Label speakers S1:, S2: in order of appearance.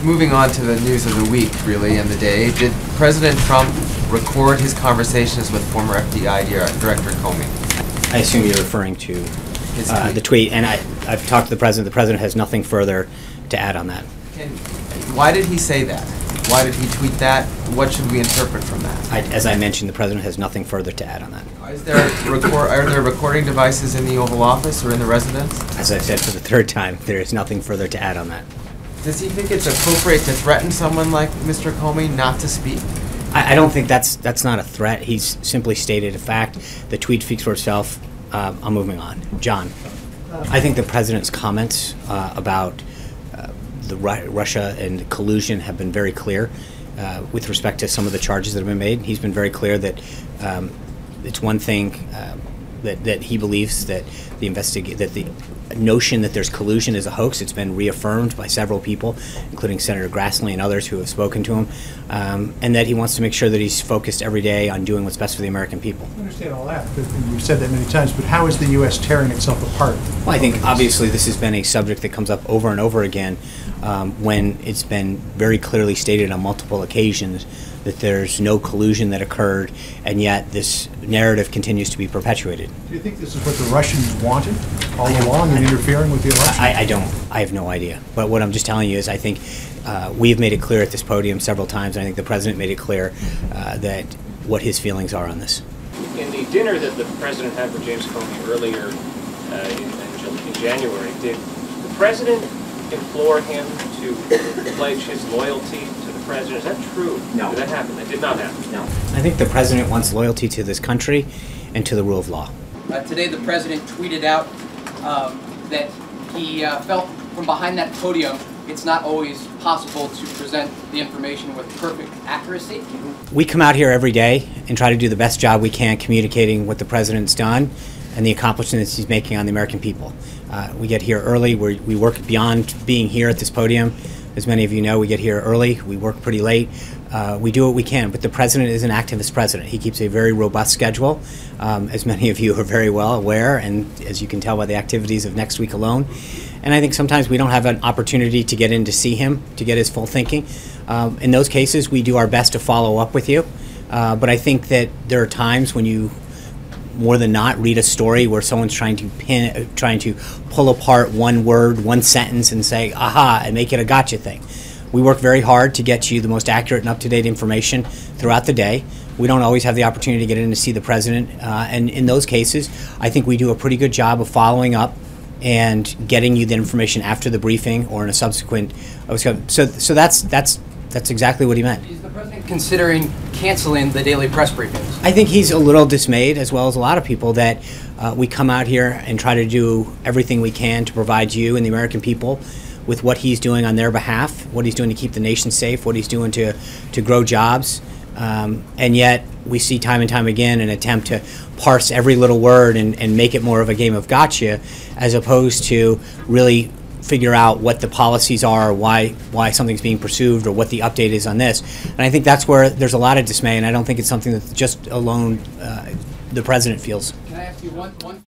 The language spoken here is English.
S1: moving on to the news of the week, really, and the day, did President Trump record his conversations with former FBI Director Comey?
S2: I assume you're referring to the tweet, and I've talked to the President. The President has nothing further to add on that.
S1: Why did he say that? Why did he tweet that? What should we interpret from that?
S2: As I mentioned, the President has nothing further to add on that.
S1: Are there recording devices in the Oval Office or in the residence?
S2: As I said for the third time, there is nothing further to add on that.
S1: Does he think it's appropriate to threaten someone like Mr. Comey not to speak?
S2: I don't think that's not a threat. He's simply stated a fact. The tweet speaks for itself. I'm moving on. John. I think the President's comments about the Russia and collusion have been very clear with respect to some of the charges that have been made. He's been very clear that it's one thing that he believes that the notion that there's collusion is a hoax. It's been reaffirmed by several people, including Senator Grassley and others who have spoken to him, and that he wants to make sure that he's focused every day on doing what's best for the American people.
S3: I understand all that, but you've said that many times, but how is the U.S. tearing itself apart?
S2: Well, I think obviously this has been a subject that comes up over and over again when it's been very clearly stated on multiple occasions that there's no collusion that occurred, and yet this narrative continues to be perpetuated.
S3: Do you think this is what the Russians wanted all along in interfering with the election?
S2: I don't. I have no idea. But what I'm just telling you is I think we've made it clear at this podium several times, and I think the President made it clear that what his feelings are on this.
S4: In the dinner that the President had with James Comey earlier in January, did the President implore him to pledge his loyalty to the President? Is that true?
S2: No.
S4: Did that happen? That did not happen?
S2: No. I think the President wants loyalty to this country and to the rule of law.
S5: Today the President tweeted out that he felt from behind that podium it's not always possible to present the information with perfect accuracy.
S2: We come out here every day and try to do the best job we can communicating what the President's done and the accomplishments he's making on the American people. We get here early. We work beyond being here at this podium. As many of you know, we get here early. We work pretty late. We do what we can, but the President is an activist president. He keeps a very robust schedule, as many of you are very well aware, and as you can tell by the activities of next week alone. And I think sometimes we don't have an opportunity to get in to see him, to get his full thinking. In those cases, we do our best to follow up with you. But I think that there are times when you, more than not, read a story where someone's trying to pull apart one word, one sentence, and say, aha, and make it a gotcha thing. We work very hard to get you the most accurate and up-to-date information throughout the day. We don't always have the opportunity to get in to see the President, and in those cases, I think we do a pretty good job of following up and getting you the information after the briefing or in a subsequent. So that's exactly what he meant.
S5: Is the President considering canceling the daily press briefings?
S2: I think he's a little dismayed, as well as a lot of people, that we come out here and try to do everything we can to provide you and the American people with what he's doing on their behalf, what he's doing to keep the nation safe, what he's doing to grow jobs. And yet we see time and time again an attempt to parse every little word and make it more of a game of gotcha, as opposed to really figure out what the policies are, why something's being pursued, or what the update is on this. And I think that's where there's a lot of dismay, and I don't think it's something that just alone the President feels.
S5: Can I ask you one